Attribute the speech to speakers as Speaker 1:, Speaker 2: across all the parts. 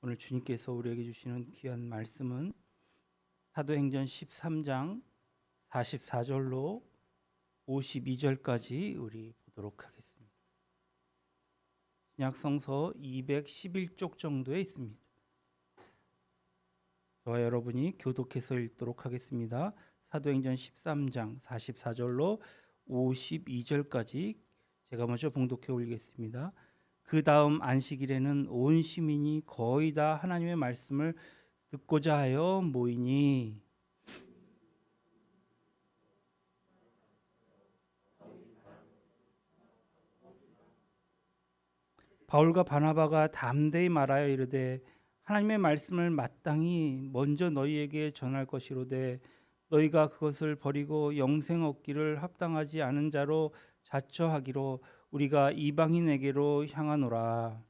Speaker 1: 오늘 주님께서 우리에게 주시는 귀한 말씀은 사도행전 13장 44절로 52절까지 우리 보도록 하겠습니다. 신약성서 211쪽 정도에 있습니다. 저와 여러분이 교독해서 읽도록 하겠습니다. 사도행전 13장 44절로 52절까지 제가 먼저 봉독해 올리겠습니다. 그 다음 안식일에는 온 시민이 거의 다 하나님의 말씀을 듣고자 하여 모이니 바울과 바나바가 담대히 말하여 이르되 하나님의 말씀을 마땅히 먼저 너희에게 전할 것이로되 너희가 그것을 버리고 영생 얻기를 합당하지 않은 자로 자처하기로 우리가 이방인에게로 향하노라.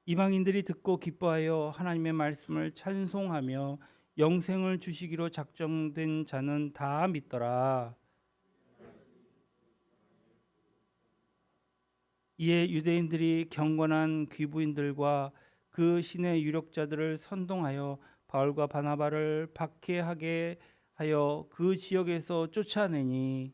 Speaker 1: 이방인들이 듣고 기뻐하여 하나님의 말씀을 찬송하며 영생을 주시기로 작정된 자는 다 믿더라. 이에 유대인들이 경건한 귀부인들과 그 신의 유력자들을 선동하여 바울과 바나바를 박해하게 하여 그 지역에서 쫓아내니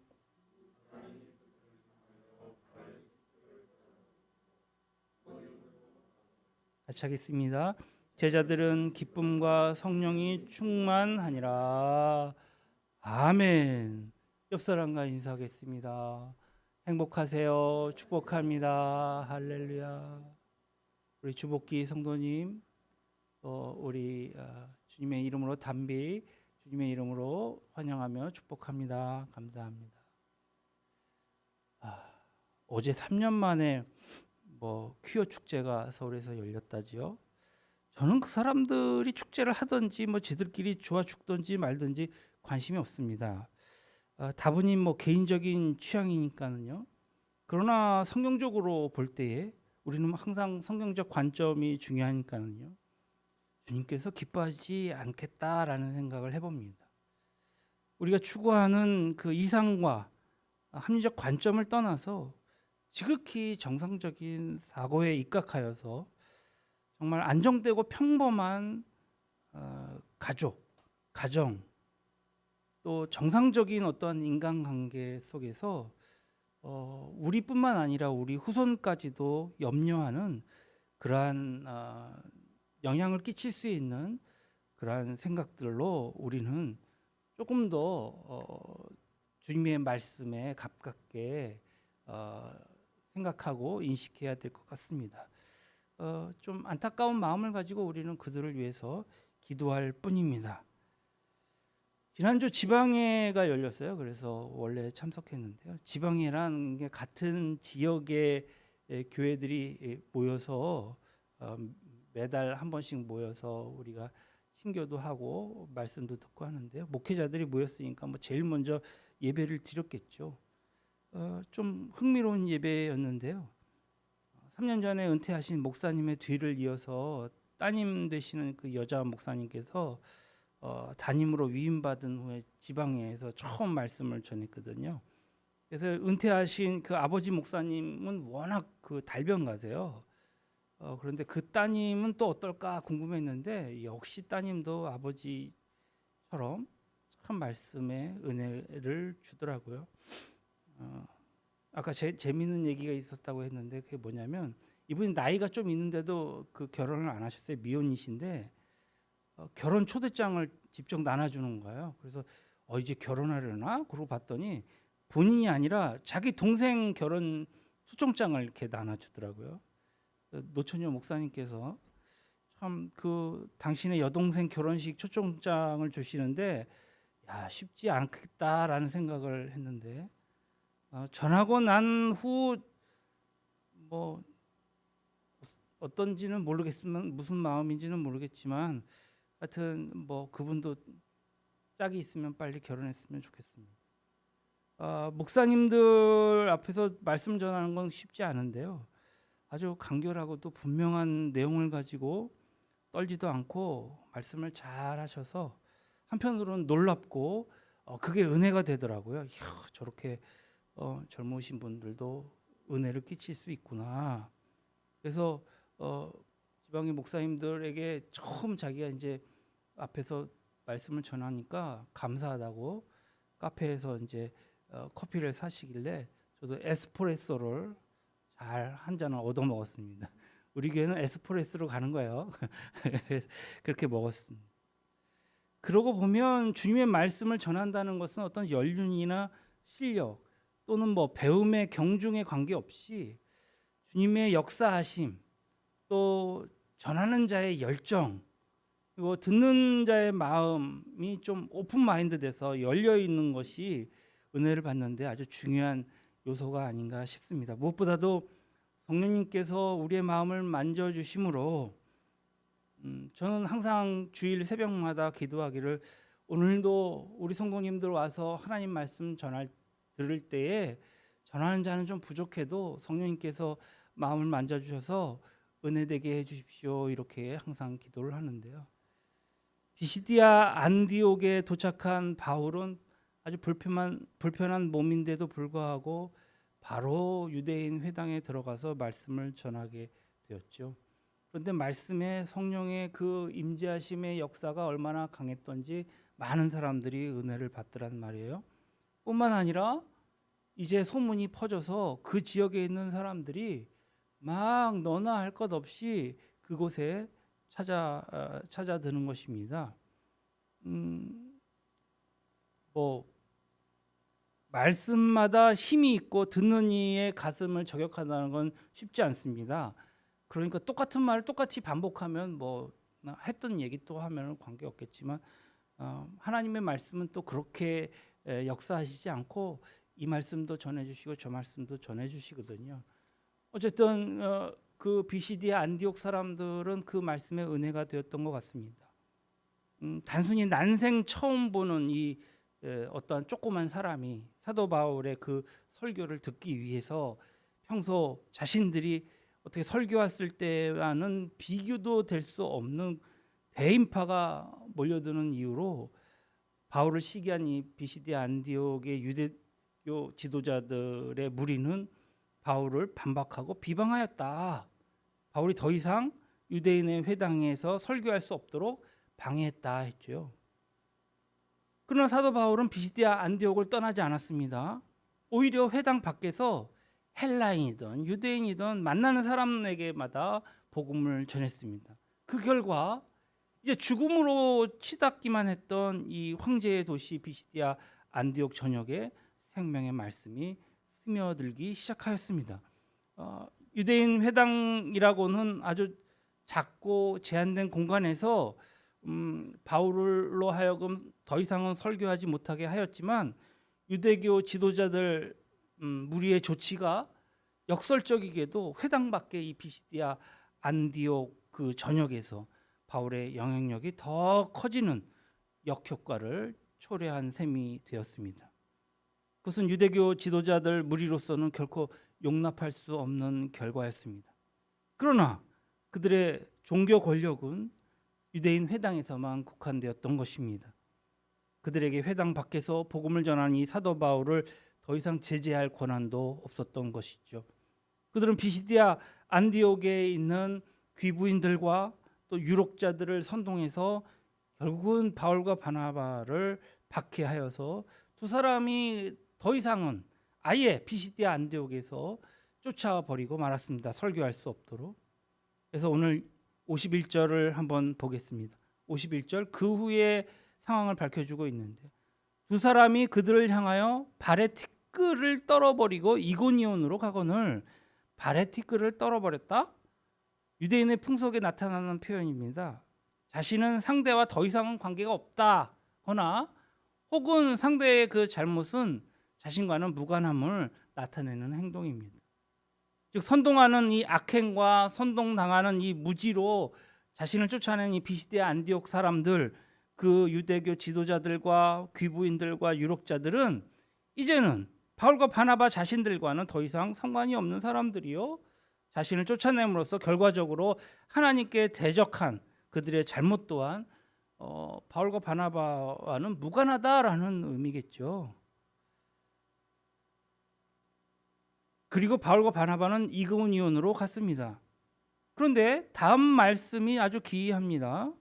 Speaker 1: 같이 하겠습니다. 제자들은 기쁨과 성령이 충만하니라. 아멘. 옆 사람과 인사하겠습니다. 행복하세요. 축복합니다. 할렐루야. 우리 주복기 성도님, 우리 주님의 이름으로 담비 주님의 이름으로 환영하며 축복합니다. 감사합니다. 어제 3년 만에 퀴어 축제가 서울에서 열렸다지요. 저는 그 사람들이 축제를 하든지 지들끼리 좋아 죽든지 말든지 관심이 없습니다. 다분히 개인적인 취향이니까는요. 그러나 성경적으로 볼 때에 우리는 항상 성경적 관점이 중요하니까는요. 주님께서 기뻐하지 않겠다라는 생각을 해봅니다. 우리가 추구하는 그 이상과 합리적 관점을 떠나서 지극히 정상적인 사고에 입각하여서 정말 안정되고 평범한 가족, 가정, 또 정상적인 어떤 인간관계 속에서 우리뿐만 아니라 우리 후손까지도 염려하는 그러한 영향을 끼칠 수 있는 그러한 생각들로 우리는 조금 더 주님의 말씀에 가깝게 생각하고 인식해야 될 것 같습니다. 좀 안타까운 마음을 가지고 우리는 그들을 위해서 기도할 뿐입니다. 지난주 지방회가 열렸어요. 그래서 원래 참석했는데요. 지방회란 게 같은 지역의 교회들이 모여서 매달 한 번씩 모여서 우리가 친교도 하고 말씀도 듣고 하는데요. 목회자들이 모였으니까 제일 먼저 예배를 드렸겠죠. 좀 흥미로운 예배였는데요. 3년 전에 은퇴하신 목사님의 뒤를 이어서 따님 되시는 그 여자 목사님께서 담임으로 위임받은 후에 지방회에서 처음 말씀을 전했거든요. 그래서 은퇴하신 그 아버지 목사님은 워낙 그 달변가세요. 그런데 그 따님은 또 어떨까 궁금했는데 역시 따님도 아버지처럼 참 말씀에 은혜를 주더라고요. 아까 재미있는 얘기가 있었다고 했는데 그게 뭐냐면 이분이 나이가 좀 있는데도 그 결혼을 안 하셨어요. 미혼이신데 결혼 초대장을 직접 나눠주는 거예요. 그래서 이제 결혼하려나? 그러고 봤더니 본인이 아니라 자기 동생 결혼 초청장을 이렇게 나눠주더라고요. 노천여 목사님께서 참 그 당신의 여동생 결혼식 초청장을 주시는데 쉽지 않겠다라는 생각을 했는데 전하고 난 후 어떤지는 모르겠지만 무슨 마음인지는 모르겠지만 하여튼 그분도 짝이 있으면 빨리 결혼했으면 좋겠습니다. 목사님들 앞에서 말씀 전하는 건 쉽지 않은데요. 아주 간결하고 또 분명한 내용을 가지고 떨지도 않고 말씀을 잘 하셔서 한편으로는 놀랍고 그게 은혜가 되더라고요. 이야, 저렇게 젊으신 분들도 은혜를 끼칠 수 있구나. 그래서 지방의 목사님들에게 처음 자기가 이제 앞에서 말씀을 전하니까 감사하다고 카페에서 이제 커피를 사시길래 저도 에스프레소를 잘 한 잔을 얻어 먹었습니다. 우리 교회는 에스프레소로 가는 거예요. 그렇게 먹었습니다. 그러고 보면 주님의 말씀을 전한다는 것은 어떤 연륜이나 실력 또는 뭐 배움의 경중에 관계없이 주님의 역사하심, 또 전하는 자의 열정, 그리고 듣는 자의 마음이 좀 오픈 마인드 돼서 열려 있는 것이 은혜를 받는데 아주 중요한 요소가 아닌가 싶습니다. 무엇보다도 성령님께서 우리의 마음을 만져주심으로 저는 항상 주일 새벽마다 기도하기를 오늘도 우리 성도님들 와서 하나님 말씀 들을 때에 전하는 자는 좀 부족해도 성령님께서 마음을 만져주셔서 은혜되게 해주십시오, 이렇게 항상 기도를 하는데요. 비시디아 안디옥에 도착한 바울은 아주 불편한 몸인데도 불구하고 바로 유대인 회당에 들어가서 말씀을 전하게 되었죠. 그런데 말씀에 성령의 그 임재하심의 역사가 얼마나 강했던지 많은 사람들이 은혜를 받더란 말이에요. 뿐만 아니라 이제 소문이 퍼져서 그 지역에 있는 사람들이 막 너나 할 것 없이 그곳에 찾아드는 것입니다. 뭐 말씀마다 힘이 있고 듣는 이의 가슴을 저격한다는 건 쉽지 않습니다. 그러니까 똑같은 말을 똑같이 반복하면 뭐 했던 얘기 또 하면 관계없겠지만 하나님의 말씀은 또 그렇게 역사하시지 않고 이 말씀도 전해주시고 저 말씀도 전해주시거든요. 어쨌든 그 비시디아 안디옥 사람들은 그 말씀의 은혜가 되었던 것 같습니다. 단순히 난생 처음 보는 이 어떠한 조그만 사람이 사도 바울의 그 설교를 듣기 위해서 평소 자신들이 어떻게 설교했을 때와는 비교도 될 수 없는 대인파가 몰려드는 이유로 바울을 시기한 이 비시디아 안디옥의 유대교 지도자들의 무리는 바울을 반박하고 비방하였다. 바울이 더 이상 유대인의 회당에서 설교할 수 없도록 방해했다 했죠. 그러나 사도 바울은 비시디아 안디옥을 떠나지 않았습니다. 오히려 회당 밖에서 헬라인이든 유대인이든 만나는 사람에게마다 복음을 전했습니다. 그 결과 이제 죽음으로 치닫기만 했던 이 황제의 도시 비시디아 안디옥 전역에 생명의 말씀이 스며들기 시작하였습니다. 유대인 회당이라고는 아주 작고 제한된 공간에서 바울로 하여금 더 이상은 설교하지 못하게 하였지만 유대교 지도자들 무리의 조치가 역설적이게도 회당 밖의 이 비시디아 안디옥 그 전역에서 바울의 영향력이 더 커지는 역효과를 초래한 셈이 되었습니다. 그것은 유대교 지도자들 무리로서는 결코 용납할 수 없는 결과였습니다. 그러나 그들의 종교 권력은 유대인 회당에서만 국한되었던 것입니다. 그들에게 회당 밖에서 복음을 전하는 이 사도 바울을 더 이상 제재할 권한도 없었던 것이죠. 그들은 비시디아 안디옥에 있는 귀부인들과 또 유록자들을 선동해서 결국은 바울과 바나바를 박해하여서 두 사람이 더 이상은 아예 비시디아 안디옥에서 쫓아버리고 말았습니다. 설교할 수 없도록. 그래서 오늘 51절을 한번 보겠습니다. 51절 그 후에 상황을 밝혀주고 있는데 두 사람이 그들을 향하여 발의 티끌을 떨어버리고 이고니온으로 가거늘. 발의 티끌을 떨어버렸다? 유대인의 풍속에 나타나는 표현입니다. 자신은 상대와 더 이상은 관계가 없다거나 혹은 상대의 그 잘못은 자신과는 무관함을 나타내는 행동입니다. 즉 선동하는 이 악행과 선동당하는 이 무지로 자신을 쫓아낸 이 비시디아 안디옥 사람들, 그 유대교 지도자들과 귀부인들과 유록자들은 이제는 바울과 바나바 자신들과는 더 이상 상관이 없는 사람들이요, 자신을 쫓아냄으로써 결과적으로 하나님께 대적한 그들의 잘못 또한 바울과 바나바와는 무관하다라는 의미겠죠. 그리고 바울과 바나바는 이고니온으로 갔습니다. 그런데 다음 말씀이 아주 기이합니다.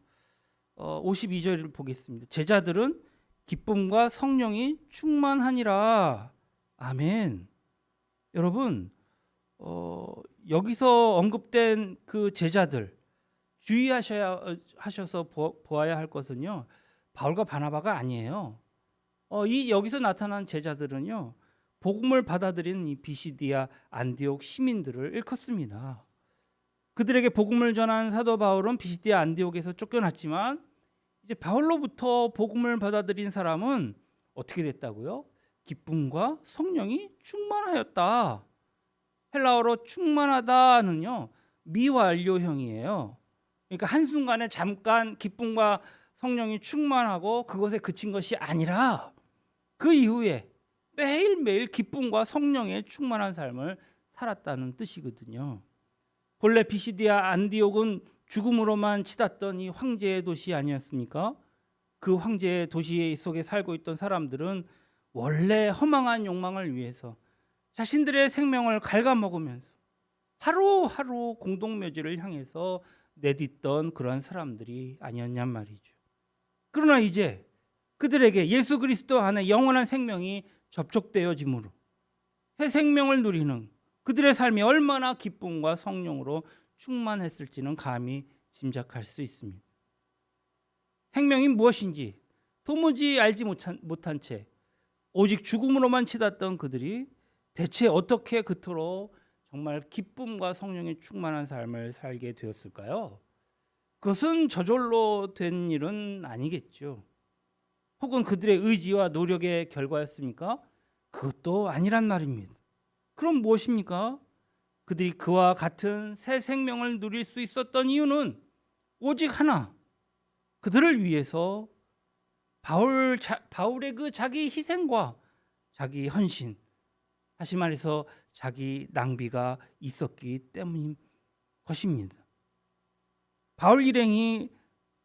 Speaker 1: 52절을 보겠습니다. 제자들은 기쁨과 성령이 충만하니라. 아멘. 여러분, 여기서 언급된 그 제자들 주의하셔서 보아야 할 것은요, 바울과 바나바가 아니에요. 이 여기서 나타난 제자들은요, 복음을 받아들인 이 비시디아 안디옥 시민들을 일컫습니다. 그들에게 복음을 전한 사도 바울은 비시디아 안디옥에서 쫓겨났지만 이제 바울로부터 복음을 받아들인 사람은 어떻게 됐다고요? 기쁨과 성령이 충만하였다. 헬라어로 충만하다는요, 미완료형이에요. 그러니까 한순간에 잠깐 기쁨과 성령이 충만하고 그것에 그친 것이 아니라 그 이후에 매일매일 기쁨과 성령에 충만한 삶을 살았다는 뜻이거든요. 본래 비시디아 안디옥은 죽음으로만 치닫던 이 황제의 도시 아니었습니까? 그 황제의 도시 속에 살고 있던 사람들은 원래 허망한 욕망을 위해서 자신들의 생명을 갉아먹으면서 하루하루 공동묘지를 향해서 내딛던 그러한 사람들이 아니었냔 말이죠. 그러나 이제 그들에게 예수 그리스도 안에 영원한 생명이 접촉되어짐으로 새 생명을 누리는 그들의 삶이 얼마나 기쁨과 성령으로 충만했을지는 감히 짐작할 수 있습니다. 생명이 무엇인지 도무지 알지 못한 채 오직 죽음으로만 치닫던 그들이 대체 어떻게 그토록 정말 기쁨과 성령이 충만한 삶을 살게 되었을까요? 그것은 저절로 된 일은 아니겠죠. 혹은 그들의 의지와 노력의 결과였습니까? 그것도 아니란 말입니다. 그럼 무엇입니까? 그들이 그와 같은 새 생명을 누릴 수 있었던 이유는 오직 하나, 그들을 위해서 바울의 그 자기 희생과 자기 헌신, 다시 말해서 자기 낭비가 있었기 때문인 것입니다. 바울 일행이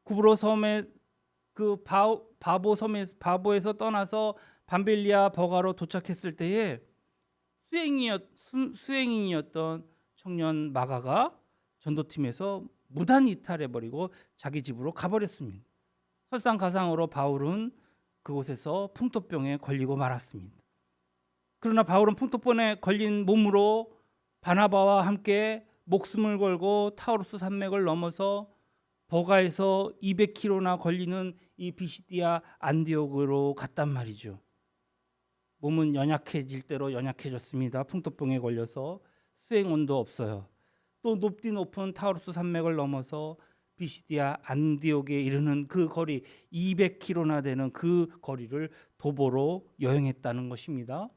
Speaker 1: 구브로 섬의 그 바보에서 떠나서 밤빌리아 버가로 도착했을 때에 수행인이었던 청년 마가가 전도팀에서 무단 이탈해버리고 자기 집으로 가버렸습니다. 설상가상으로 바울은 그곳에서 풍토병에 걸리고 말았습니다. 그러나 바울은 풍토병에 걸린 몸으로 바나바와 함께 목숨을 걸고 타우루스 산맥을 넘어서 버가에서 200km나 걸리는 이 비시디아 안디옥으로 갔단 말이죠. 몸은 연약해질 대로 연약해졌습니다. 풍토병에 걸려서 수행원도 없어요. 또 높은 타우루스 산맥을 넘어서 비시디아 안디옥에 이르는 그 거리 200km나 되는 그 거리를 도보로 여행했다는 것입니다.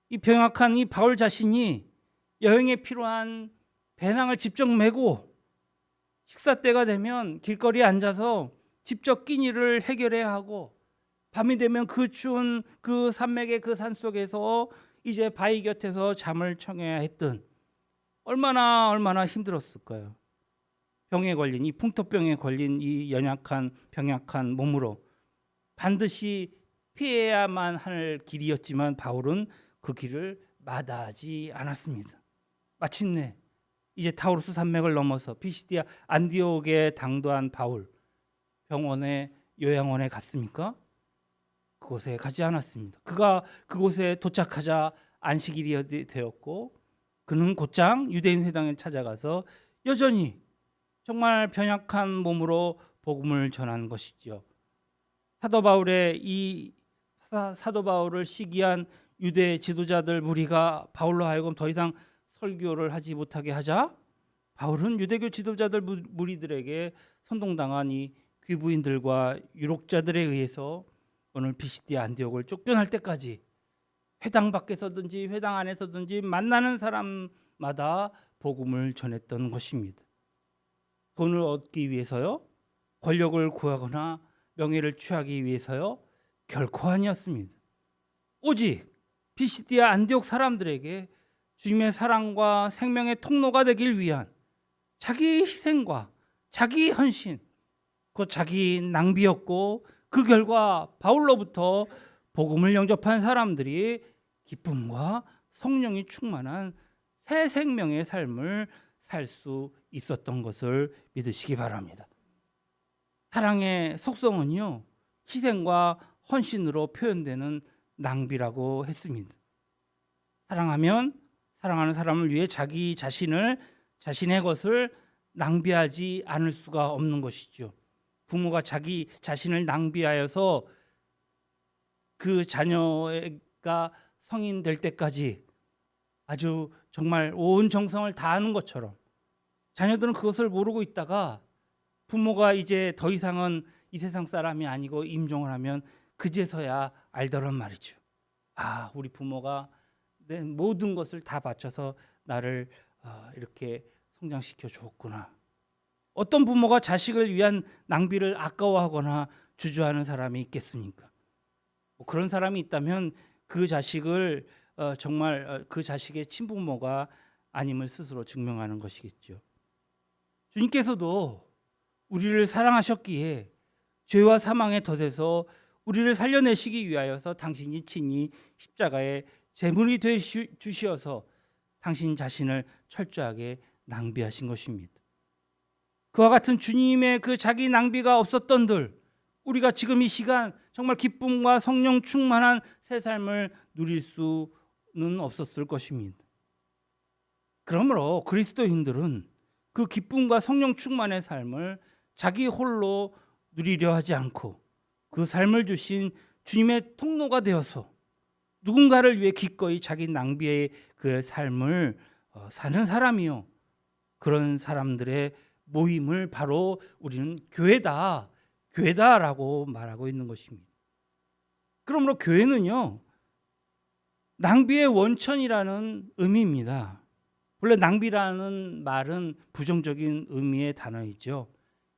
Speaker 1: 이 병약한 이 바울 자신이 여행에 필요한 배낭을 직접 메고 식사 때가 되면 길거리에 앉아서 직접 끼니를 해결해야 하고 밤이 되면 그 추운 그 산맥의 그 산속에서 이제 바위 곁에서 잠을 청해야 했던 얼마나 힘들었을까요? 병에 걸린 이 풍토병에 걸린 이 연약한 병약한 몸으로 반드시 피해야만 할 길이었지만 바울은 그 길을 마다하지 않았습니다. 마침내 이제 타우루스 산맥을 넘어서 피시디아 안디옥에 당도한 바울, 병원에 요양원에 갔습니까? 그곳에 가지 않았습니다. 그가 그곳에 도착하자 안식일이 되었고 그는 곧장 유대인 회당에 찾아가서 여전히 정말 병약한 몸으로 복음을 전한 것이죠. 사도 바울을 시기한 유대 지도자들 무리가 바울로 하여금 더 이상 설교를 하지 못하게 하자 바울은 유대교 지도자들 무리들에게 선동당한 이 귀부인들과 유록자들에 의해서 오늘 비시디아 안디옥을 쫓겨날 때까지 회당 밖에서든지 회당 안에서든지 만나는 사람마다 복음을 전했던 것입니다. 돈을 얻기 위해서요? 권력을 구하거나 명예를 취하기 위해서요? 결코 아니었습니다. 오직 비시디아 안디옥 사람들에게 주님의 사랑과 생명의 통로가 되길 위한 자기 희생과 자기 헌신, 곧 자기 낭비였고, 그 결과 바울로부터 복음을 영접한 사람들이 기쁨과 성령이 충만한 새 생명의 삶을 살 수 있었던 것을 믿으시기 바랍니다. 사랑의 속성은요, 희생과 헌신으로 표현되는 낭비라고 했습니다. 사랑하면 사랑하는 사람을 위해 자기 자신을, 자신의 것을 낭비하지 않을 수가 없는 것이죠. 부모가 자기 자신을 낭비하여서 그 자녀가 성인 될 때까지 아주 정말 온 정성을 다하는 것처럼, 자녀들은 그것을 모르고 있다가 부모가 이제 더 이상은 이 세상 사람이 아니고 임종을 하면 그제서야 알더란 말이죠. 아, 우리 부모가 내 모든 것을 다 바쳐서 나를 이렇게 성장시켜 주었구나. 어떤 부모가 자식을 위한 낭비를 아까워하거나 주저하는 사람이 있겠습니까? 그런 사람이 있다면 그 자식을 정말 그 자식의 친부모가 아님을 스스로 증명하는 것이겠죠. 주님께서도 우리를 사랑하셨기에 죄와 사망의 덫에서 우리를 살려내시기 위하여서 당신이 친히 십자가에 제물이 되어 주시어서 당신 자신을 철저하게 낭비하신 것입니다. 그와 같은 주님의 그 자기 낭비가 없었던들, 우리가 지금 이 시간 정말 기쁨과 성령 충만한 새 삶을 누릴 수는 없었을 것입니다. 그러므로 그리스도인들은 그 기쁨과 성령 충만의 삶을 자기 홀로 누리려 하지 않고 그 삶을 주신 주님의 통로가 되어서 누군가를 위해 기꺼이 자기 낭비의 그 삶을 사는 사람이요, 그런 사람들의 모임을 바로 우리는 교회다라고 말하고 있는 것입니다. 그러므로 교회는요, 낭비의 원천이라는 의미입니다. 원래 낭비라는 말은 부정적인 의미의 단어이죠.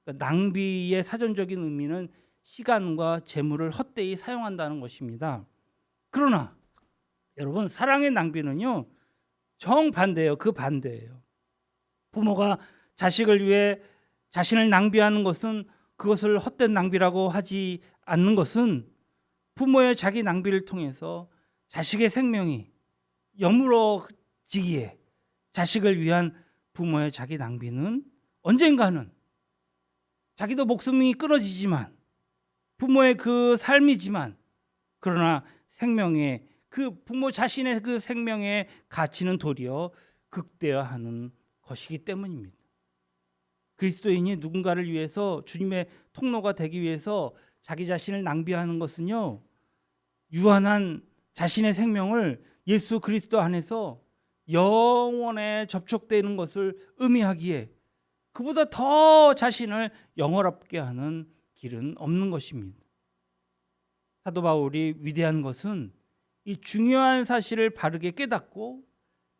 Speaker 1: 그러니까 낭비의 사전적인 의미는 시간과 재물을 헛되이 사용한다는 것입니다. 그러나 여러분, 사랑의 낭비는요, 정반대예요. 그 반대예요. 부모가 자식을 위해 자신을 낭비하는 것은, 그것을 헛된 낭비라고 하지 않는 것은, 부모의 자기 낭비를 통해서 자식의 생명이 여물어지기에 자식을 위한 부모의 자기 낭비는 언젠가는 자기도 목숨이 끊어지지만, 부모의 그 삶이지만, 그러나 생명의 그 부모 자신의 그 생명의 가치는 도리어 극대화하는 것이기 때문입니다. 그리스도인이 누군가를 위해서 주님의 통로가 되기 위해서 자기 자신을 낭비하는 것은요, 유한한 자신의 생명을 예수 그리스도 안에서 영원에 접촉되는 것을 의미하기에 그보다 더 자신을 영원롭게 하는 길은 없는 것입니다. 사도 바울이 위대한 것은 이 중요한 사실을 바르게 깨닫고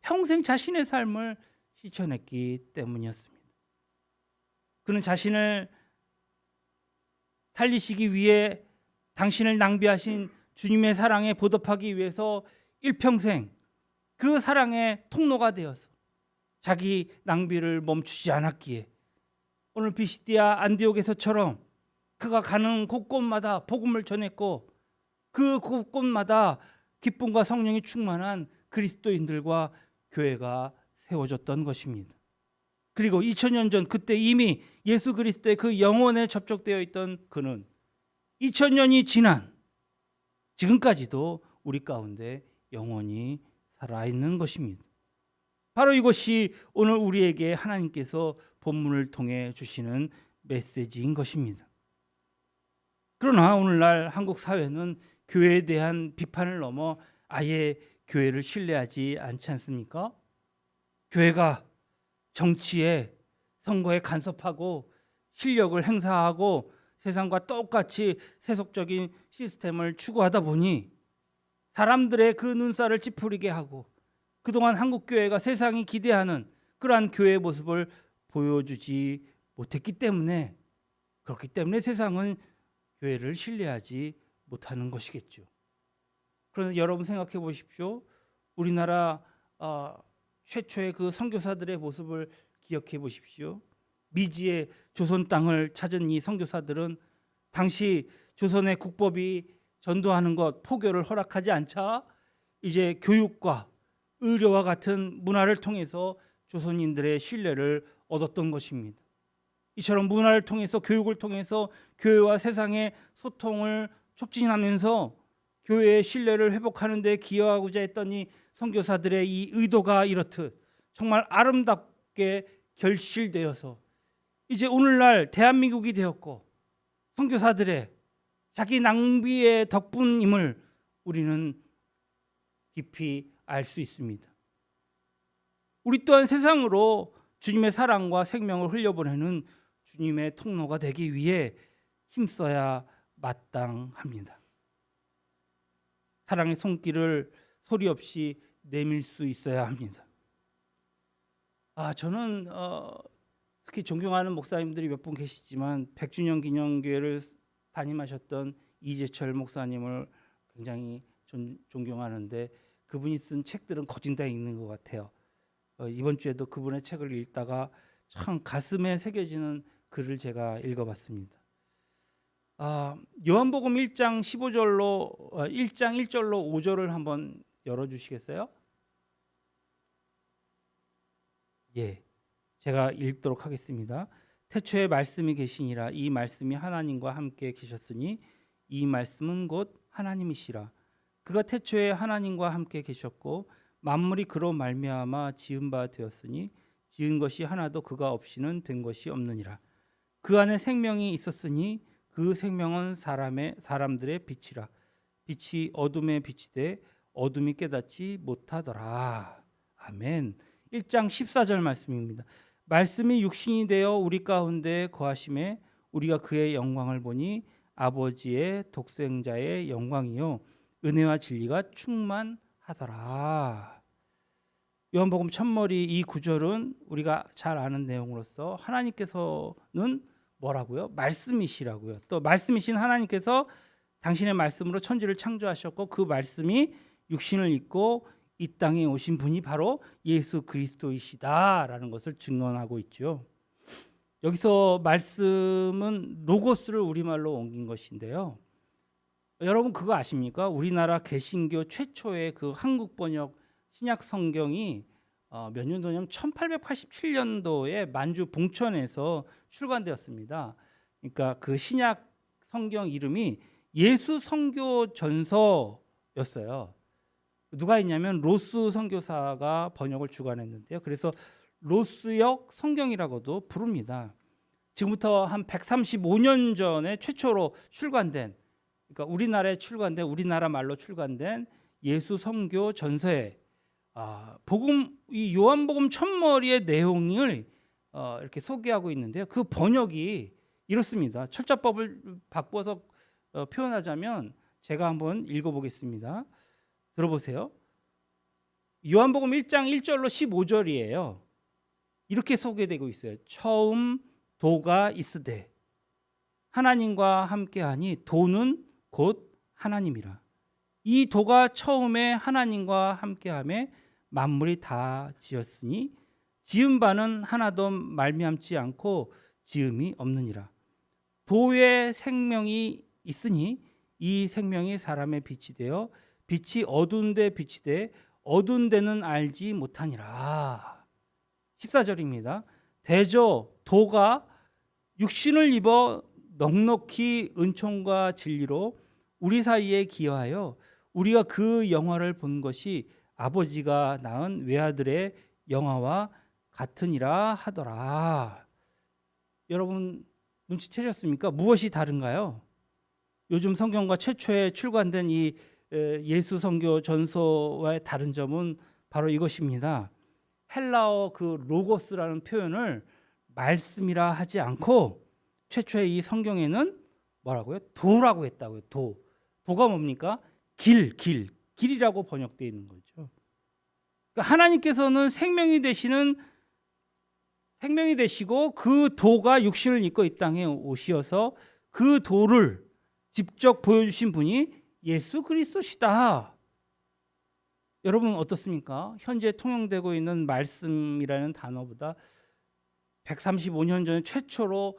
Speaker 1: 평생 자신의 삶을 실천했기 때문이었습니다. 그는 자신을 살리시기 위해 당신을 낭비하신 주님의 사랑에 보답하기 위해서 일평생 그 사랑의 통로가 되어서 자기 낭비를 멈추지 않았기에 오늘 비시디아 안디옥에서처럼 그가 가는 곳곳마다 복음을 전했고, 그 곳곳마다 기쁨과 성령이 충만한 그리스도인들과 교회가 세워졌던 것입니다. 그리고 2000년 전 그때 이미 예수 그리스도의 그 영혼에 접촉되어 있던 그는 2000년이 지난 지금까지도 우리 가운데 영원히 살아있는 것입니다. 바로 이것이 오늘 우리에게 하나님께서 본문을 통해 주시는 메시지인 것입니다. 그러나 오늘날 한국 사회는 교회에 대한 비판을 넘어 아예 교회를 신뢰하지 않지 않습니까? 교회가 정치에, 선거에 간섭하고 실력을 행사하고 세상과 똑같이 세속적인 시스템을 추구하다 보니 사람들의 그 눈살을 찌푸리게 하고, 그동안 한국교회가 세상이 기대하는 그러한 교회의 모습을 보여주지 못했기 때문에, 그렇기 때문에 세상은 교회를 신뢰하지 못하는 것이겠죠. 그런데 여러분 생각해 보십시오. 우리나라 최초의 그 선교사들의 모습을 기억해 보십시오. 미지의 조선 땅을 찾은 이 선교사들은 당시 조선의 국법이 전도하는 것, 포교를 허락하지 않자 이제 교육과 의료와 같은 문화를 통해서 조선인들의 신뢰를 얻었던 것입니다. 이처럼 문화를 통해서, 교육을 통해서 교회와 세상의 소통을 촉진하면서 교회의 신뢰를 회복하는 데 기여하고자 했던 이 선교사들의 이 의도가 이렇듯 정말 아름답게 결실되어서 이제 오늘날 대한민국이 되었고, 선교사들의 자기 낭비의 덕분임을 우리는 깊이 알 수 있습니다. 우리 또한 세상으로 주님의 사랑과 생명을 흘려보내는 주님의 통로가 되기 위해 힘써야 마땅합니다. 사랑의 손길을 소리 없이 내밀 수 있어야 합니다. 저는 특히 존경하는 목사님들이 몇 분 계시지만 100주년 기념교회를 담임하셨던 이재철 목사님을 굉장히 존경하는데, 그분이 쓴 책들은 거진 다 읽는 것 같아요. 이번 주에도 그분의 책을 읽다가 참 가슴에 새겨지는 글을 제가 읽어봤습니다. 요한복음 1장 1절로 5절을 한번 열어주시겠어요? 예, 제가 읽도록 하겠습니다. 태초에 말씀이 계시니라. 이 말씀이 하나님과 함께 계셨으니 이 말씀은 곧 하나님이시라. 그가 태초에 하나님과 함께 계셨고 만물이 그로 말미암아 지은 바 되었으니 지은 것이 하나도 그가 없이는 된 것이 없느니라. 그 안에 생명이 있었으니 그 생명은 사람들의 빛이라. 빛이 어둠에 비치되 어둠이 깨닫지 못하더라. 아멘. 1장 14절 말씀입니다. 말씀이 육신이 되어 우리 가운데 거하심에 우리가 그의 영광을 보니 아버지의 독생자의 영광이요 은혜와 진리가 충만하더라. 요한복음 첫머리 이 구절은 우리가 잘 아는 내용으로서 하나님께서는 뭐라고요? 말씀이시라고요. 또 말씀이신 하나님께서 당신의 말씀으로 천지를 창조하셨고 그 말씀이 육신을 입고 이 땅에 오신 분이 바로 예수 그리스도이시다라는 것을 증언하고 있죠. 여기서 말씀은 로고스를 우리말로 옮긴 것인데요. 여러분 그거 아십니까? 우리나라 개신교 최초의 그 한국 번역 신약 성경이 몇 년도냐면 1887년도에 만주 봉천에서 출간되었습니다. 그러니까 그 신약 성경 이름이 예수 선교 전서였어요. 누가 있냐면 로스 선교사가 번역을 주관했는데요. 그래서 로스역 성경이라고도 부릅니다. 지금부터 한 135년 전에 최초로 출간된, 그러니까 우리나라에 출간된, 우리나라 말로 출간된 예수 선교 전서에 이 요한복음 첫머리의 내용을 이렇게 소개하고 있는데요. 그 번역이 이렇습니다. 철자법을 바꿔서 표현하자면 제가 한번 읽어보겠습니다. 들어보세요. 요한복음 1장 1절로 15절이에요. 이렇게 소개되고 있어요. 처음 도가 있으되 하나님과 함께하니 도는 곧 하나님이라. 이 도가 처음에 하나님과 함께함에 만물이 다 지었으니 지은 바는 하나도 말미암지 않고 지음이 없느니라. 도에 생명이 있으니 이 생명이 사람의 빛이 되어 빛이 어두운 데 빛이 돼 어두운 데는 알지 못하니라. 14절입니다. 대저 도가 육신을 입어 넉넉히 은총과 진리로 우리 사이에 기여하여 우리가 그 영화를 본 것이 아버지가 낳은 외아들의 영화와 같으니라 하더라. 여러분 눈치채셨습니까? 무엇이 다른가요? 요즘 성경과 최초에 출간된 이 예수 선교 전서와의 다른 점은 바로 이것입니다. 헬라어 그 로고스라는 표현을 말씀이라 하지 않고 최초의 이 성경에는 뭐라고요? 도라고 했다고요. 도가 뭡니까? 길이라고 번역되어 있는 거죠. 그러니까 하나님께서는 생명이 되시고 그 도가 육신을 입고 이 땅에 오시어서 그 도를 직접 보여주신 분이 예수 그리스도시다. 여러분 어떻습니까? 현재 통용되고 있는 말씀이라는 단어보다 135년 전에 최초로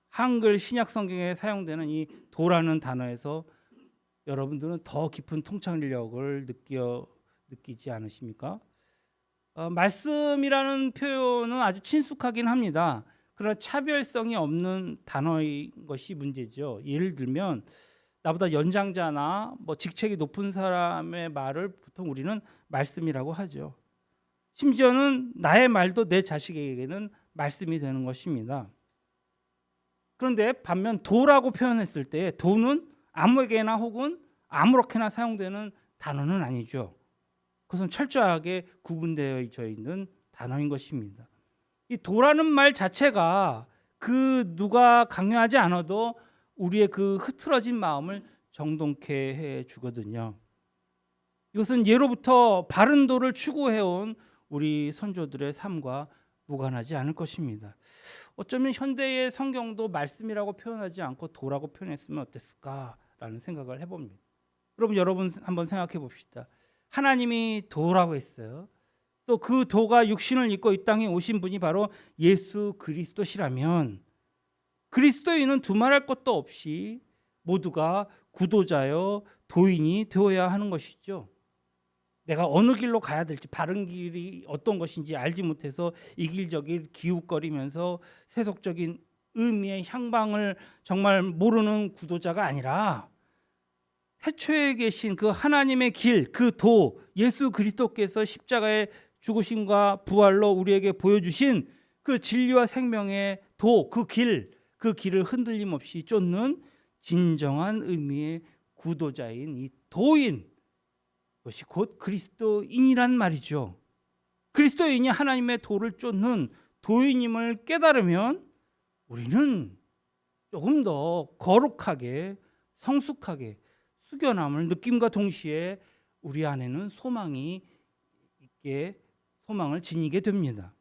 Speaker 1: 한글 신약 성경에 사용되는 이 도라는 단어에서 여러분들은 더 깊은 통찰력을 느끼지 않으십니까? 말씀이라는 표현은 아주 친숙하긴 합니다. 그러나 차별성이 없는 단어인 것이 문제죠. 예를 들면 나보다 연장자나 직책이 높은 사람의 말을 보통 우리는 말씀이라고 하죠. 심지어는 나의 말도 내 자식에게는 말씀이 되는 것입니다. 그런데 반면 도라고 표현했을 때 도는 아무에게나 혹은 아무렇게나 사용되는 단어는 아니죠. 그것은 철저하게 구분되어 있는 단어인 것입니다. 이 도라는 말 자체가 그 누가 강요하지 않아도 우리의 그 흐트러진 마음을 정돈케 해 주거든요. 이것은 예로부터 바른 도를 추구해온 우리 선조들의 삶과 무관하지 않을 것입니다. 어쩌면 현대의 성경도 말씀이라고 표현하지 않고 도라고 표현했으면 어땠을까라는 생각을 해봅니다. 그럼 여러분 한번 생각해 봅시다. 하나님이 도라고 했어요. 또 그 도가 육신을 입고 이 땅에 오신 분이 바로 예수 그리스도시라면 그리스도인은 두말할 것도 없이 모두가 구도자여 도인이 되어야 하는 것이죠. 내가 어느 길로 가야 될지 바른 길이 어떤 것인지 알지 못해서 이길저길 기웃거리면서 세속적인 의미의 향방을 정말 모르는 구도자가 아니라 태초에 계신 그 하나님의 길, 그 도, 예수 그리스도께서 십자가의 죽으심과 부활로 우리에게 보여주신 그 진리와 생명의 도, 그 길을 흔들림 없이 쫓는 진정한 의미의 구도자인 이 도인, 그것이 곧 그리스도인이란 말이죠. 그리스도인이 하나님의 도를 쫓는 도인임을 깨달으면 우리는 조금 더 거룩하게, 성숙하게, 숙연함을 느낌과 동시에 우리 안에는 소망이 있게 소망을 지니게 됩니다.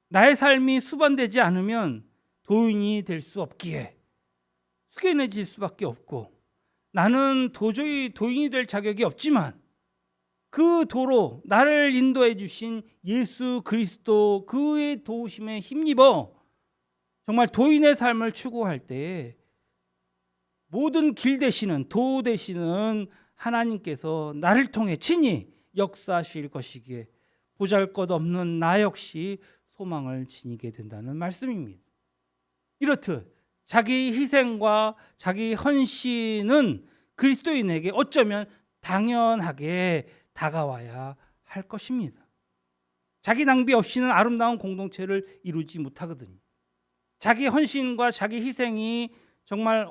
Speaker 1: 나의 삶이 수반되지 않으면 도인이 될 수 없기에 숙연해질 수밖에 없고 나는 도저히 도인이 될 자격이 없지만 그 도로 나를 인도해 주신 예수 그리스도 그의 도우심에 힘입어 정말 도인의 삶을 추구할 때 모든 길 되시는 도 되시는 하나님께서 나를 통해 친히 역사하실 것이기에 보잘것없는 나 역시 소망을 지니게 된다는 말씀입니다. 이렇듯 자기 희생과 자기 헌신은 그리스도인에게 어쩌면 당연하게 다가와야 할 것입니다. 자기 낭비 없이는 아름다운 공동체를 이루지 못하거든요. 자기 헌신과 자기 희생이 정말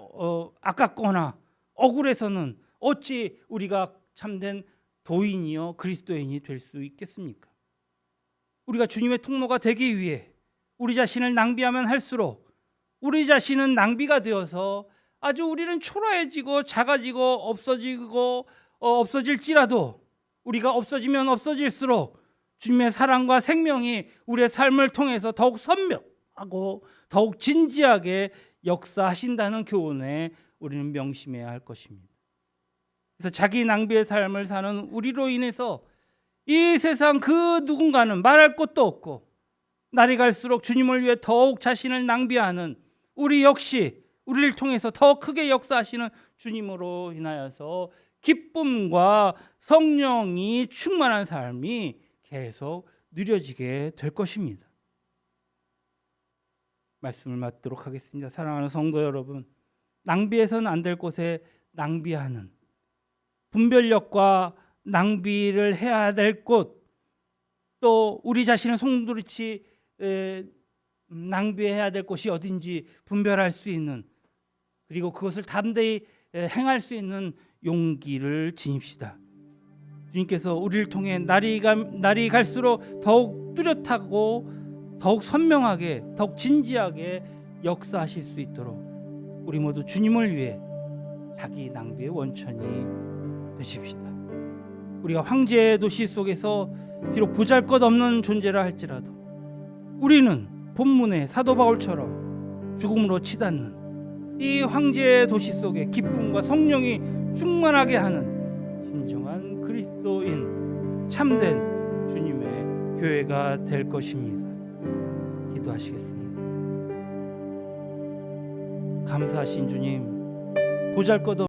Speaker 1: 아깝거나 억울해서는 어찌 우리가 참된 도인이요 그리스도인이 될 수 있겠습니까? 우리가 주님의 통로가 되기 위해 우리 자신을 낭비하면 할수록 우리 자신은 낭비가 되어서 아주 우리는 초라해지고 작아지고 없어질지라도 우리가 없어지면 없어질수록 주님의 사랑과 생명이 우리의 삶을 통해서 더욱 선명하고 더욱 진지하게 역사하신다는 교훈에 우리는 명심해야 할 것입니다. 그래서 자기 낭비의 삶을 사는 우리로 인해서 이 세상 그 누군가는 말할 것도 없고 날이 갈수록 주님을 위해 더욱 자신을 낭비하는 우리 역시 우리를 통해서 더 크게 역사하시는 주님으로 인하여서 기쁨과 성령이 충만한 삶이 계속 누려지게 될 것입니다. 말씀을 맡도록 하겠습니다. 사랑하는 성도 여러분, 낭비해서는 안 될 곳에 낭비하는 분별력과 낭비를 해야 될 곳, 또 우리 자신을 송두리치 낭비해야 될 곳이 어딘지 분별할 수 있는, 그리고 그것을 담대히 행할 수 있는 용기를 지닙시다. 주님께서 우리를 통해 날이 갈수록 더욱 뚜렷하고 더욱 선명하게, 더욱 진지하게 역사하실 수 있도록 우리 모두 주님을 위해 자기 낭비의 원천이 되십시다. 우리가 황제의 도시 속에서 비록 보잘것없는 존재라 할지라도 우리는 본문의 사도 바울처럼 죽음으로 치닫는 이 황제의 도시 속에 기쁨과 성령이 충만하게 하는 진정한 그리스도인 참된 주님의 교회가 될 것입니다. 기도하시겠습니다. 감사하신 주님, 보잘것없는